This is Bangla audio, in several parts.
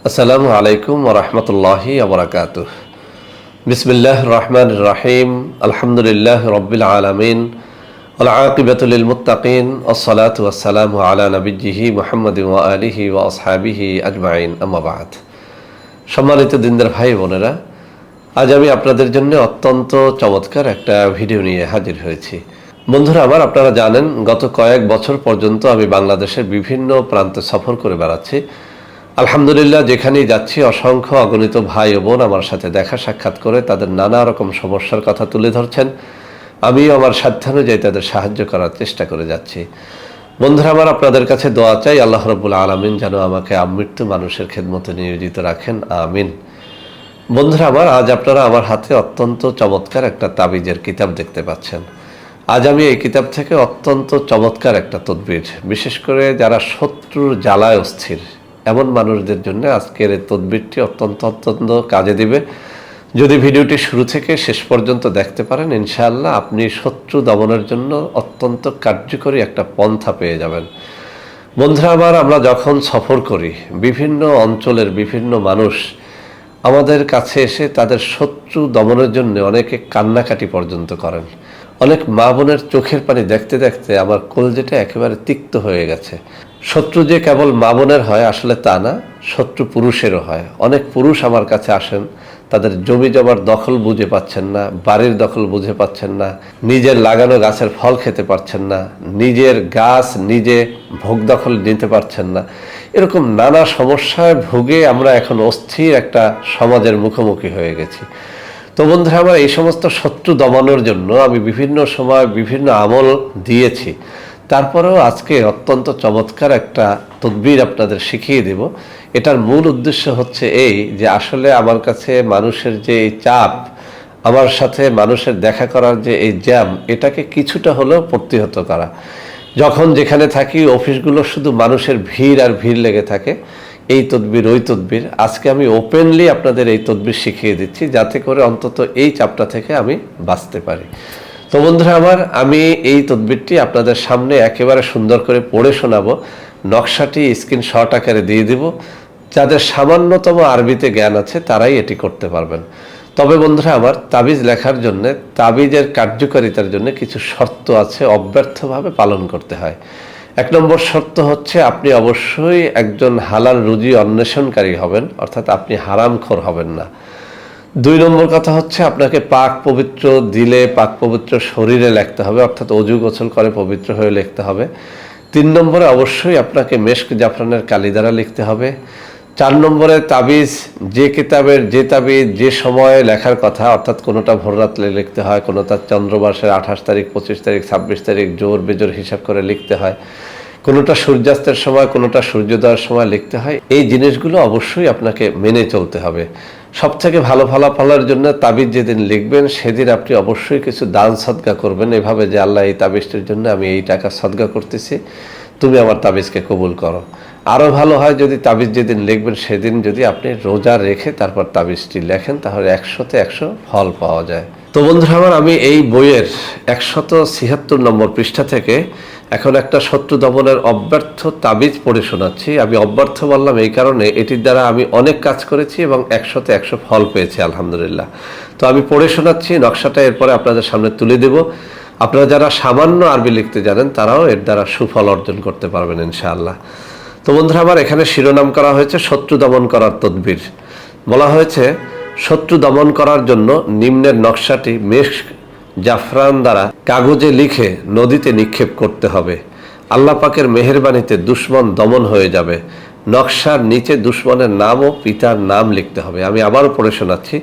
আসসালামু আলাইকুম ওয়া রাহমাতুল্লাহি ওয়া বারাকাতুহু। বিসমিল্লাহির রহমানির রহিম। আলহামদুলিল্লাহি রাব্বিল আলামিন। ওয়াল আকিবাতু লিল মুত্তাকিন। ওয়াসসালাতু ওয়াসসালামু আলা নাবিয়্যিহি মুহাম্মাদিন ওয়া আলিহি ওয়া আসহাবিহি আজমাইন। আম্মা বা'দ। সম্মানিত দিনদার ভাই বোনেরা, আজ আমি আপনাদের জন্য অত্যন্ত চমৎকার একটা ভিডিও নিয়ে হাজির হয়েছি। বন্ধুরা আমার, আপনারা জানেন গত কয়েক বছর পর্যন্ত আমি বাংলাদেশের বিভিন্ন প্রান্তে সফর করে বেড়াচ্ছি। আলহামদুলিল্লাহ, যেখানেই যাচ্ছি অসংখ্য অগণিত ভাই ও বোন আমার সাথে দেখা সাক্ষাৎ করে তাদের নানা রকম সমস্যার কথা তুলে ধরছেন। আমিও আমার সাধ্যানুযায়ী তাদের সাহায্য করার চেষ্টা করে যাচ্ছি। বন্ধুরা আমার, আপনাদের কাছে দোয়া চাই আল্লাহ রাব্বুল আলামিন যেন আমাকে আমৃত্যু মানুষের খেদমতে নিয়োজিত রাখেন, আমিন। বন্ধুরা আমার, আজ আপনারা আমার হাতে অত্যন্ত চমৎকার একটা তাবিজের কিতাব দেখতে পাচ্ছেন। আজ আমি এই কিতাব থেকে অত্যন্ত চমৎকার একটা তদবির, বিশেষ করে যারা শত্রুর জ্বালায় অস্থির এমন মানুষদের জন্য আজকের এই তদবিরটি অত্যন্ত কাজে দিবে। যদি ভিডিওটি শুরু থেকে শেষ পর্যন্ত দেখতে পারেন, ইনশাআল্লাহ আপনি শত্রু দমনের জন্য অত্যন্ত কার্যকরী একটা পন্থা পেয়ে যাবেন। বন্ধুরা আমার, আমরা যখন সফর করি বিভিন্ন অঞ্চলের বিভিন্ন মানুষ আমাদের কাছে এসে তাদের শত্রু দমনের জন্য অনেকে কান্নাকাটি পর্যন্ত করেন। অনেক মা বোনের চোখের পানি দেখতে দেখতে আমার কলজেটা একেবারে তিক্ত হয়ে গেছে। শত্রু যে কেবল মা বোনের হয় আসলে তা না, শত্রু পুরুষেরও হয়। অনেক পুরুষ আমার কাছে আসেন, তাদের জমি জমার দখল বুঝে পাচ্ছেন না, বাড়ির দখল বুঝে পাচ্ছেন না, নিজের লাগানো গাছের ফল খেতে পারছেন না, নিজের গাছ নিজে ভোগ দখল নিতে পারছেন না। এরকম নানা সমস্যায় ভুগে আমরা এখন অস্থির একটা সমাজের মুখোমুখি হয়ে গেছি। তো বন্ধুরা আমার, এই সমস্ত শত্রু দমানোর জন্য আমি বিভিন্ন সময় বিভিন্ন আমল দিয়েছি। তারপরেও আজকে অত্যন্ত চমৎকার একটা তদবির আপনাদের শিখিয়ে দেব। এটার মূল উদ্দেশ্য হচ্ছে এই যে আসলে আমার কাছে মানুষের যে এই চাপ, আমার সাথে মানুষের দেখা করার যে এই জ্যাম, এটাকে কিছুটা হলেও প্রতিহত করা। যখন যেখানে থাকি অফিসগুলো শুধু মানুষের ভিড় আর ভিড় লেগে থাকে, এই তদবির ওই তদবির, আজকে আমি ওপেনলি আপনাদের এই তদবির শিখিয়ে দিচ্ছি যাতে করে অন্তত এই চাপটা থেকে আমি বাঁচতে পারি। তো বন্ধুরা আমার, আমি এই তদবিরটি আপনাদের সামনে একেবারে সুন্দর করে পড়ে শোনাবো। নকশাটি স্ক্রিনশট আকারে দিয়ে দিব। যাদের সামান্যতম আরবিতে জ্ঞান আছে তারাই এটি করতে পারবেন। তবে বন্ধুরা আমার, তাবিজ লেখার জন্য, তাবিজের কার্যকারিতার জন্য কিছু শর্ত আছে, অব্যর্থভাবে পালন করতে হয়। 1 নম্বর শর্ত হচ্ছে আপনি অবশ্যই একজন হালাল রুজি অন্বেষণকারী হবেন, অর্থাৎ আপনি হারামখোর হবেন না। 2 নম্বর কথা হচ্ছে আপনাকে পাক পবিত্র দিলে, পাক পবিত্র শরীরে লিখতে হবে, অর্থাৎ অজু গোসল করে পবিত্র হয়ে লিখতে হবে। 3 নম্বরে অবশ্যই আপনাকে মেশক জাফরানের কালি দ্বারা লিখতে হবে। 4 নম্বরে তাবিজ, যে কিতাবের যে তাবিজ যে সময়ে লেখার কথা, অর্থাৎ কোনোটা ভোররাত্রে লিখতে হয়, কোনোটা চন্দ্রমাসের 28 তারিখ, 25 তারিখ, 26 তারিখ জোর বেজোর হিসাব করে লিখতে হয়, কোনোটা সূর্যাস্তের সময়, কোনোটা সূর্যোদয়ের সময় লিখতে হয়। এই জিনিসগুলো অবশ্যই আপনাকে মেনে চলতে হবে। সবথেকে ভালো ফলাফলের জন্য তাবিজ যেদিন লিখবেন সেদিন আপনি অবশ্যই কিছু দান সদকা করবেন, এভাবে যে আল্লাহ এই তাবিজটির জন্য আমি এই টাকা সদকা করতেছি, তুমি আমার তাবিজকে কবুল করো। আরও ভালো হয় যদি তাবিজ যেদিন লিখবেন সেদিন যদি আপনি রোজা রেখে তারপর তাবিজটি লেখেন, তাহলে 100তে 100 ফল পাওয়া যায়। তো বন্ধুরা আমার, আমি এই বইয়ের 176 নম্বর পৃষ্ঠা থেকে এখন একটা শত্রু দমনের অব্যর্থ তাবিজ পড়ে শোনাচ্ছি। আমি অব্যর্থ বললাম এই কারণে, এটির দ্বারা আমি অনেক কাজ করেছি এবং 100তে 100 ফল পেয়েছি আলহামদুলিল্লাহ। তো আমি পড়ে শোনাচ্ছি, নকশাটা এরপরে আপনাদের সামনে তুলে দেব। আপনারা যারা সামান্য আরবি লিখতে জানেন তারাও এর দ্বারা সুফল অর্জন করতে পারবেন ইনশাআল্লাহ। তো বন্ধুরা আমার, এখানে শিরোনাম করা হয়েছে শত্রু দমন করার তদবির। বলা হয়েছে শত্রু দমন করার জন্য নিম্নের নকশাটি মেশক জাফরান দ্বারা কাগজে লিখে নদীতে নিক্ষেপ করতে হবে। আল্লাহ পাকের মেহেরবানিতে দুশমন দমন হয়ে যাবে। নকশার নিচে দুশমনের নাম ও পিতার নাম লিখতে হবে। আমি আবারও পড়ে শোনাচ্ছি।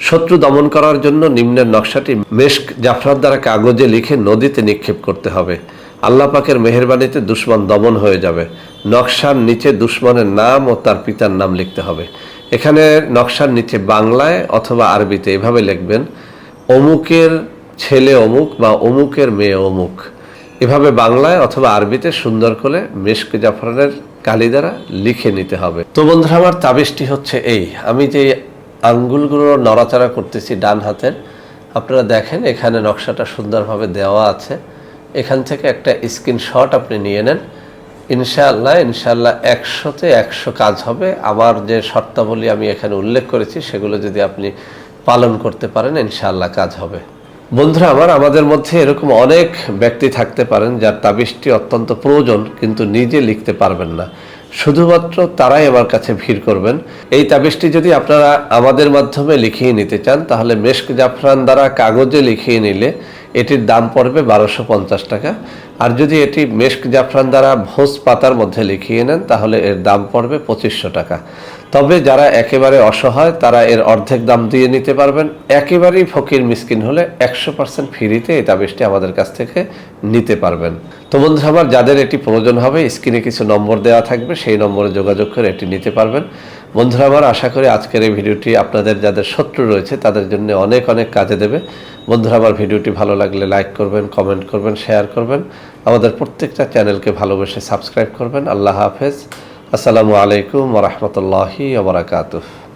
শত্রু দমন করার জন্য নিম্নের নকশাটি মেশক জাফরান দ্বারা কাগজে লিখে নদীতে নিক্ষেপ করতে হবে। আল্লাহ পাকের মেহেরবানিতে দুশমন দমন হয়ে যাবে। নকশার নিচে দুশমনের নাম ও তার পিতার নাম লিখতে হবে। এখানে নকশার নিচে বাংলায় অথবা আরবিতে এভাবে লিখবেন, অমুকের ছেলে অমুক বা অমুকের মেয়ে অমুক। এভাবে বাংলায় অথবা আরবিতে সুন্দর করে মেশক জাফরানের কালি দ্বারা লিখে নিতে হবে। তো বন্ধুরা আমার, তাবিজটি হচ্ছে এই, আমি যে আঙ্গুলগুলো নড়াচড়া করতেছি ডান হাতের, আপনারা দেখেন এখানে নকশাটা সুন্দরভাবে দেওয়া আছে। এখান থেকে একটা স্ক্রিনশট আপনি নিয়ে নেন, ইনশাআল্লাহ 100-তে 100 কাজ হবে। আমার যে শর্তাবলী আমি এখানে উল্লেখ করেছি সেগুলো যদি আপনি পালন করতে পারেন ইনশাআল্লাহ কাজ হবে। বন্ধুরা আমার, আমাদের মধ্যে এরকম অনেক ব্যক্তি থাকতে পারেন যার তাবিজটি অত্যন্ত প্রয়োজন কিন্তু নিজে লিখতে পারবেন না। শুধুমাত্র তারাই আমার কাছে ভিড় করবেন। এই তাবিজটি যদি আপনারা আমাদের মাধ্যমে লিখিয়ে নিতে চান তাহলে মেশক জাফরান দ্বারা কাগজে লিখিয়ে নিলে এটির দাম পড়বে 1250 টাকা। আর যদি এটি মেশক জাফরান দ্বারা ভোজ পাতার মধ্যে লিখিয়ে নেন তাহলে এর দাম পড়বে 2500 টাকা। তবে যারা একেবারে অসহায় তারা এর অর্ধেক দাম দিয়ে নিতে পারবেন। একেবারেই ফকির মিসকিন হলে 100% ফ্রিতে এই তাবিজটি আমাদের কাছ থেকে নিতে পারবেন। তো বন্ধুরা আমার, যাদের এটি প্রয়োজন হবে স্ক্রিনে কিছু নম্বর দেওয়া থাকবে, সেই নম্বরে যোগাযোগ করে এটি নিতে পারবেন। বন্ধুরা আমার, আশা করি আজকের এই ভিডিওটি আপনাদের যাদের শত্রু রয়েছে তাদের জন্য অনেক অনেক কাজে দেবে। বন্ধুরা আমার, ভিডিওটি ভালো লাগলে লাইক করবেন, কমেন্ট করবেন, শেয়ার করবেন। আমাদের প্রত্যেকটা চ্যানেলকে ভালোবেসে সাবস্ক্রাইব করবেন। আল্লাহ হাফেজ। আসসালামু আলাইকুম ওয়া রাহমাতুল্লাহি ওয়া বারাকাতুহু।